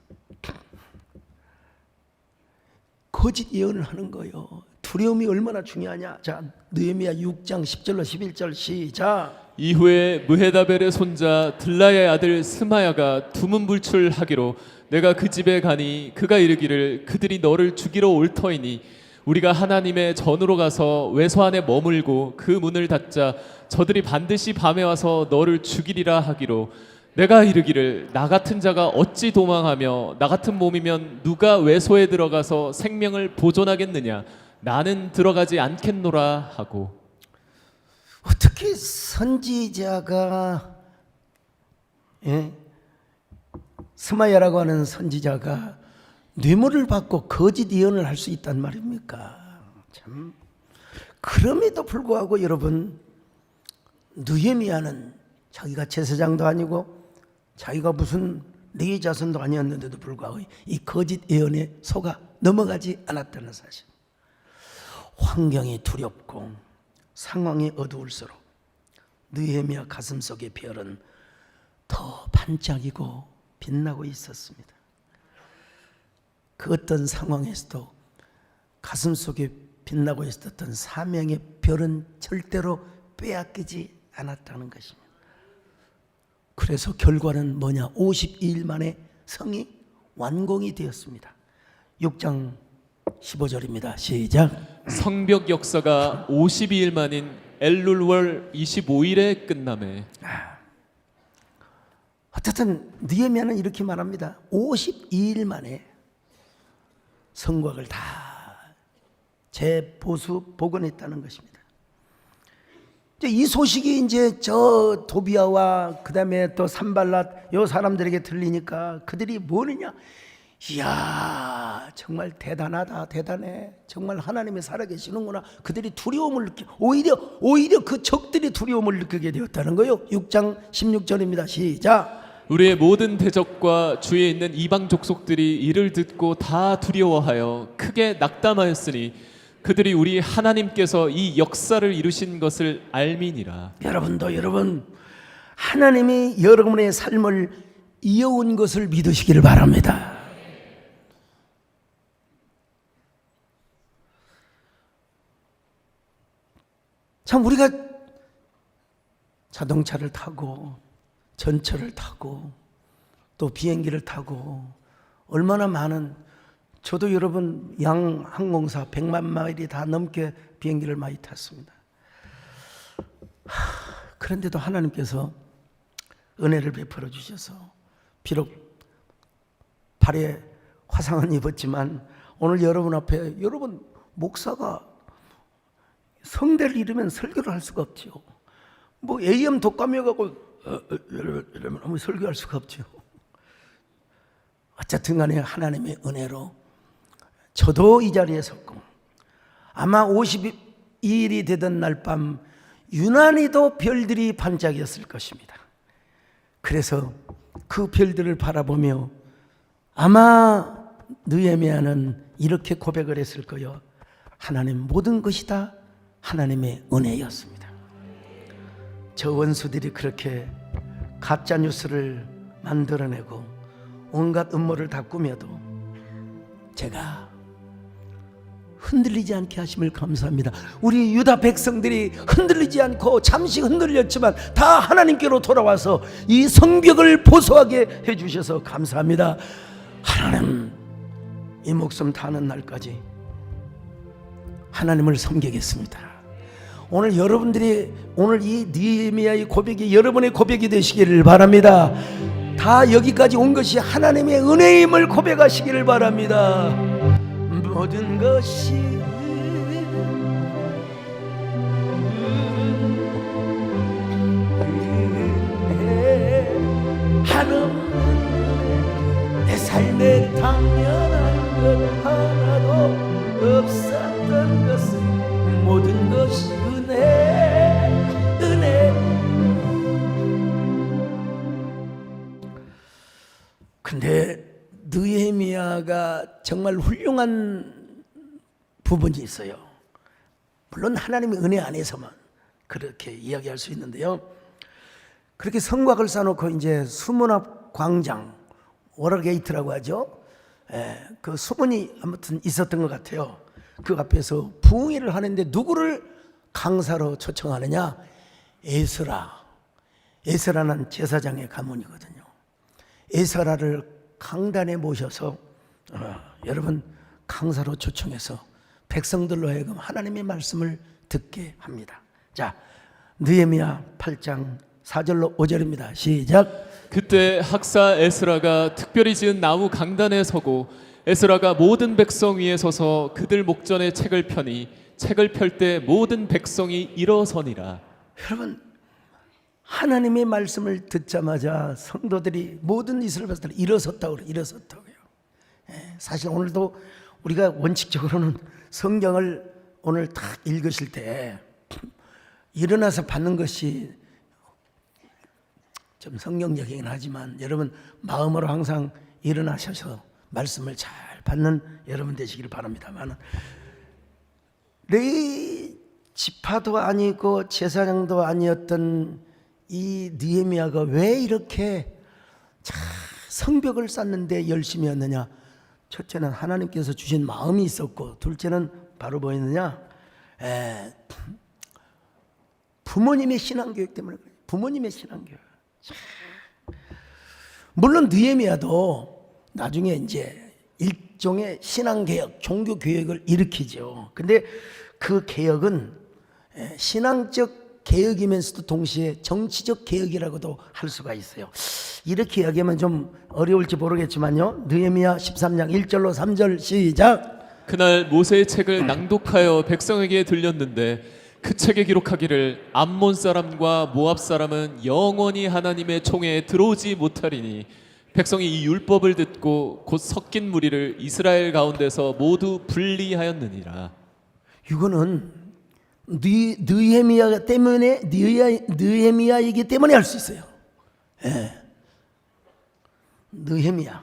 S1: 거짓 예언을 하는 거예요. 두려움이 얼마나 중요하냐. 자, 느헤미야 6장 10절로 11절 시작.
S2: 이후에 무헤다벨의 손자 들라야의 아들 스마야가 두문불출하기로 내가 그 집에 가니 그가 이르기를 그들이 너를 죽이러 올 터이니 우리가 하나님의 전으로 가서 외소 안에 머물고 그 문을 닫자 저들이 반드시 밤에 와서 너를 죽이리라 하기로 내가 이르기를 나 같은 자가 어찌 도망하며 나 같은 몸이면 누가 외소에 들어가서 생명을 보존하겠느냐. 나는 들어가지 않겠노라 하고.
S1: 어떻게 선지자가 스마야라고 하는 선지자가 뇌물을 받고 거짓 예언을 할 수 있단 말입니까? 참. 그럼에도 불구하고 여러분 느헤미야는 자기가 제사장도 아니고 자기가 무슨 레위 자손도 아니었는데도 불구하고 이 거짓 예언에 속아 넘어가지 않았다는 사실. 환경이 두렵고 상황이 어두울수록 느헤미야 가슴속의 별은 더 반짝이고 빛나고 있었습니다. 그 어떤 상황에서도 가슴속에 빛나고 있었던 사명의 별은 절대로 빼앗기지 않았다는 것입니다. 그래서 결과는 뭐냐? 52일 만에 성이 완공이 되었습니다. 6장 15절입니다. 시작.
S2: 성벽 역사가 52일 만인 엘룰월 25일에 끝나매.
S1: 어쨌든 느헤미야는 이렇게 말합니다. 52일 만에 성곽을 다 재보수 복원했다는 것입니다. 이 소식이 이제 저 도비아와 그 다음에 또 산발랏 요 사람들에게 들리니까 그들이 뭐느냐? 이야, 정말 대단하다, 대단해. 정말 하나님이 살아계시는구나. 그들이 두려움을 느끼, 오히려 그 적들이 두려움을 느끼게 되었다는 거예요. 6장 16절입니다. 시작.
S2: 우리의 모든 대적과 주위에 있는 이방 족속들이 이를 듣고 다 두려워하여 크게 낙담하였으니 그들이 우리 하나님께서 이 역사를 이루신 것을 알미니라.
S1: 여러분 하나님이 여러분의 삶을 이어온 것을 믿으시기를 바랍니다. 참 우리가 자동차를 타고 전철을 타고 또 비행기를 타고 얼마나 많은, 저도 여러분 양 항공사 100만 마일이 다 넘게 비행기를 많이 탔습니다. 그런데도 하나님께서 은혜를 베풀어 주셔서 비록 발에 화상은 입었지만 오늘 여러분 앞에, 여러분 목사가 성대를 잃으면 설교를 할 수가 없죠. 뭐 AM 독감이어 갖고 이러면 설교할 수가 없죠. 어쨌든 간에 하나님의 은혜로 저도 이 자리에 섰고 아마 52일이 되던 날 밤 유난히도 별들이 반짝였을 것입니다. 그래서 그 별들을 바라보며 아마 느헤미야는 이렇게 고백을 했을 거요. 하나님, 모든 것이 다 하나님의 은혜였습니다. 저 원수들이 그렇게 가짜 뉴스를 만들어내고 온갖 음모를 다 꾸며도 제가 흔들리지 않게 하심을 감사합니다. 우리 유다 백성들이 흔들리지 않고 잠시 흔들렸지만 다 하나님께로 돌아와서 이 성벽을 보소하게 해주셔서 감사합니다. 하나님, 이 목숨 다하는 날까지 하나님을 섬기겠습니다. 오늘 여러분들이 오늘 이 느헤미야의 고백이 여러분의 고백이 되시기를 바랍니다. 다 여기까지 온 것이 하나님의 은혜임을 고백하시기를 바랍니다. 모든 것이 한없는 내 삶에 당연한 것 하나도 없었던 것은 모든 것이 은혜. 근데 느헤미야가 정말 훌륭한 부분이 있어요. 물론 하나님의 은혜 안에서만 그렇게 이야기할 수 있는데요. 그렇게 성곽을 쌓아놓고 이제 수문 앞 광장, 워러게이트라고 하죠. 그 수문이 아무튼 있었던 것 같아요. 그 앞에서 부흥회를 하는데 누구를 강사로 초청하느냐? 에스라는 제사장의 가문이거든요. 에스라를 강단에 모셔서 여러분 강사로 초청해서 백성들로 하여금 하나님의 말씀을 듣게 합니다. 자, 느헤미야 8장 4절로 5절입니다. 시작.
S2: 그때 학사 에스라가 특별히 지은 나무 강단에 서고 에스라가 모든 백성 위에 서서 그들 목전에 책을 펴니 책을 펼 때 모든 백성이 일어서니라.
S1: 여러분, 하나님의 말씀을 듣자마자 성도들이 모든 이스라엘 백성들이 일어섰다고요. 사실 오늘도 우리가 원칙적으로는 성경을 오늘 딱 읽으실 때 일어나서 받는 것이 좀 성경적이긴 하지만 여러분 마음으로 항상 일어나셔서 말씀을 잘 받는 여러분 되시기를 바랍니다만, 레위 지파도 아니고 제사장도 아니었던 이 느헤미야가 왜 이렇게 성벽을 쌓는데 열심히 했느냐? 첫째는 하나님께서 주신 마음이 있었고, 둘째는 바로 뭐였느냐? 부모님의 신앙교육 때문에 그래요. 부모님의 신앙교육. 물론 느헤미야도 나중에 이제 일종의 신앙개혁, 종교개혁을 일으키죠. 근데 그 개혁은 신앙적 개혁이면서도 동시에 정치적 개혁이라고도 할 수가 있어요. 이렇게 이야기하면 좀 어려울지 모르겠지만요. 느헤미야 13장 1절로 3절 시작.
S2: 그날 모세의 책을 낭독하여 백성에게 들렸는데 그 책에 기록하기를 암몬 사람과 모압 사람은 영원히 하나님의 총회에 들어오지 못하리니 백성이 이 율법을 듣고 곧 섞인 무리를 이스라엘 가운데서 모두 분리하였느니라. 이거는
S1: 느헤미야 때문에 느헤미야이기 때문에 할 수 있어요. 느헤미야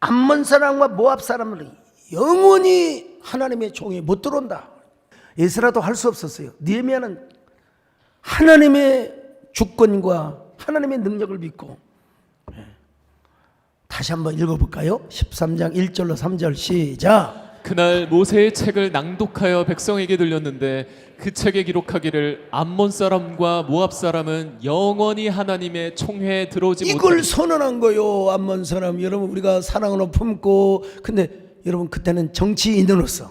S1: 암몬 사람과 모압 사람은 영원히 하나님의 총회에 못 들어온다. 에스라도 할 수 없었어요. 느헤미야는 하나님의 주권과 하나님의 능력을 믿고. 다시 한번 읽어볼까요? 13장 1절로 3절 시작.
S2: 그날 모세의 책을 낭독하여 백성에게 들렸는데 그 책에 기록하기를 암몬 사람과 모압 사람은 영원히 하나님의 총회에 들어오지 못하리니.
S1: 이걸 선언한 거요. 암몬 사람, 여러분 우리가 사랑으로 품고, 근데 여러분 그때는 정치인으로서,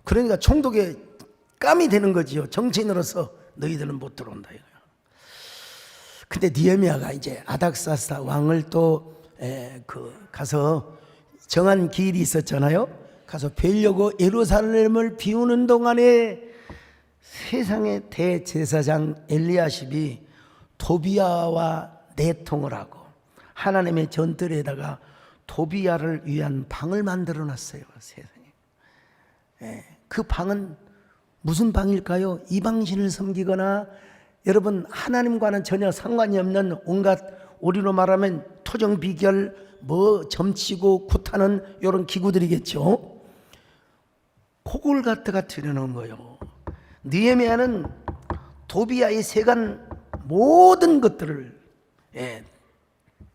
S1: 그러니까 총독의 깜이 되는 거지요. 정치인으로서 너희들은 못 들어온다 이거야. 근데 느헤미야가 이제 아닥사스다 왕을 또 가서 정한 기일이 있었잖아요. 가서 뵈려고 예루살렘을 비우는 동안에 세상의 대제사장 엘리야십이 토비야와 내통을 하고 하나님의 전뜰에다가 토비야를 위한 방을 만들어 놨어요. 세상에. 그 방은 무슨 방일까요? 이방신을 섬기거나 여러분 하나님과는 전혀 상관이 없는 온갖 우리로 말하면 토정 비결 뭐 점치고 굿하는 이런 기구들이겠죠. 그걸 갖다가 들여놓은 거예요. 느헤미야는 도비아의 세간 모든 것들을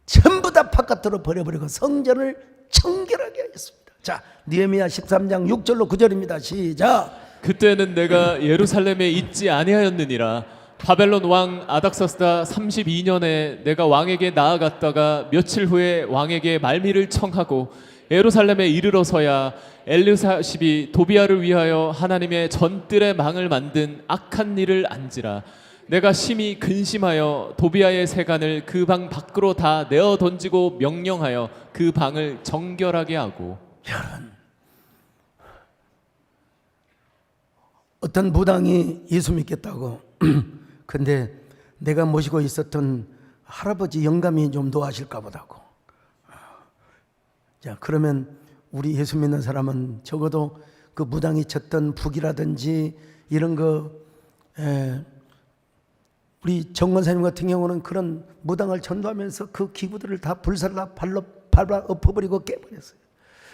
S1: 전부 다 바깥으로 버려버리고 성전을 청결하게 하였습니다. 자, 느헤미야 13장 6절로 9절입니다. 시작.
S2: 그때는 내가 예루살렘에 있지 아니하였느니라. 바벨론 왕 아닥사스다 32년에 내가 왕에게 나아갔다가 며칠 후에 왕에게 말미를 청하고 예루살렘에 이르러서야 엘르사십이 도비아를 위하여 하나님의 전뜰의 망을 만든 악한 일을 안지라. 내가 심히 근심하여 도비아의 세간을 그 방 밖으로 다 내어 던지고 명령하여 그 방을 정결하게 하고.
S1: 여러분, 어떤 무당이 예수 믿겠다고 근데 내가 모시고 있었던 할아버지 영감이 좀 도와실까 보다고. 자, 그러면 우리 예수 믿는 사람은 적어도 그 무당이 쳤던 북이라든지 이런 거 우리 정권사님 같은 경우는 그런 무당을 전도하면서 그 기구들을 다 불살라 발로 밟아 엎어버리고 깨버렸어요.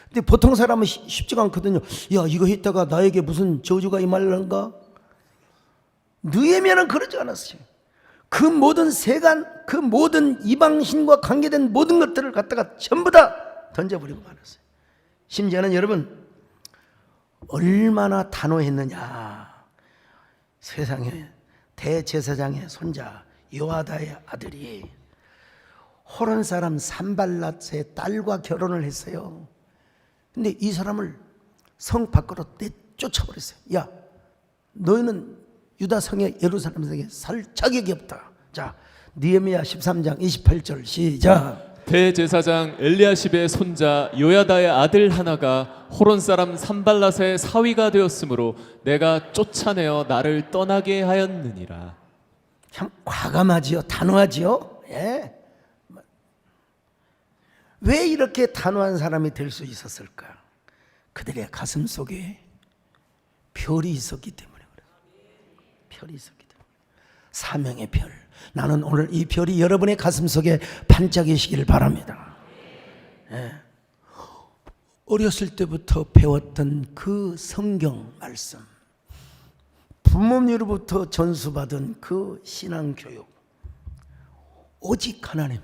S1: 근데 보통 사람은 쉽지가 않거든요. 야, 이거 했다가 나에게 무슨 저주가 임할런가? 느헤미야는 그러지 않았어요. 그 모든 세간, 그 모든 이방신과 관계된 모든 것들을 갖다가 전부 다 던져버리고 말았어요. 심지어는 여러분 얼마나 단호했느냐. 세상에 대제사장의 손자 요아다의 아들이 호론 사람 산발랏의 딸과 결혼을 했어요. 근데 이 사람을 성 밖으로 내쫓아버렸어요. 야, 너희는 유다 성에 예루살렘 성에 살 자격이 없다. 자, 느헤미야 13장 28절 시작.
S2: 대제사장 엘리야십의 손자 요야다의 아들 하나가 호론 사람 산발랏의 사위가 되었으므로 내가 쫓아내어 나를 떠나게 하였느니라.
S1: 참 과감하지요. 단호하지요. 예. 왜 이렇게 단호한 사람이 될 수 있었을까? 그들의 가슴 속에 별이 있었기 때문에 그래요. 별이 있었기 때문에. 사명의 별. 나는 오늘 이 별이 여러분의 가슴 속에 반짝이시기를 바랍니다. 예. 어렸을 때부터 배웠던 그 성경 말씀, 부모님으로부터 전수받은 그 신앙교육, 오직 하나님,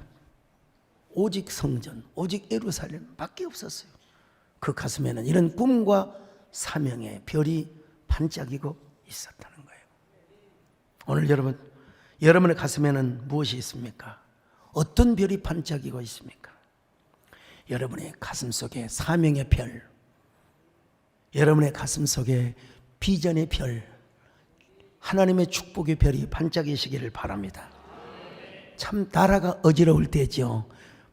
S1: 오직 성전, 오직 예루살렘 밖에 없었어요. 그 가슴에는 이런 꿈과 사명의 별이 반짝이고 있었다는 거예요. 오늘 여러분의 가슴에는 무엇이 있습니까? 어떤 별이 반짝이고 있습니까? 여러분의 가슴 속에 사명의 별, 여러분의 가슴 속에 비전의 별, 하나님의 축복의 별이 반짝이시기를 바랍니다. 참 나라가 어지러울 때죠.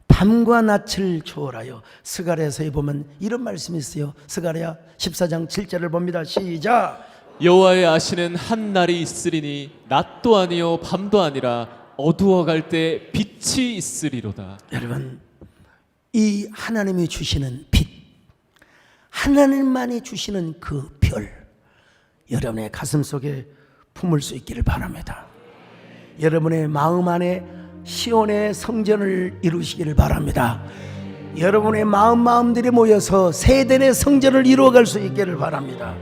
S1: 밤과 낯을 초월하여. 스가랴서에 보면 이런 말씀이 있어요. 스가랴 14장 7절을 봅니다. 시작.
S2: 여호와의 아시는 한 날이 있으리니 낮도 아니요 밤도 아니라 어두워갈 때 빛이 있으리로다.
S1: 여러분, 이 하나님이 주시는 빛, 하나님만이 주시는 그 별, 여러분의 가슴 속에 품을 수 있기를 바랍니다. 여러분의 마음 안에 시온의 성전을 이루시기를 바랍니다. 여러분의 마음들이 모여서 세대의 성전을 이루어갈 수 있기를 바랍니다.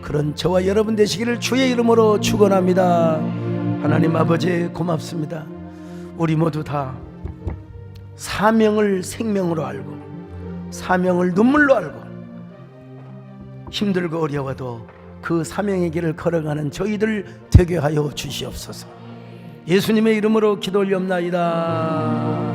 S1: 그런 저와 여러분 되시기를 주의 이름으로 축원합니다. 하나님 아버지 고맙습니다. 우리 모두 다 사명을 생명으로 알고 사명을 눈물로 알고 힘들고 어려워도 그 사명의 길을 걸어가는 저희들 되게 하여 주시옵소서. 예수님의 이름으로 기도 올리옵나이다.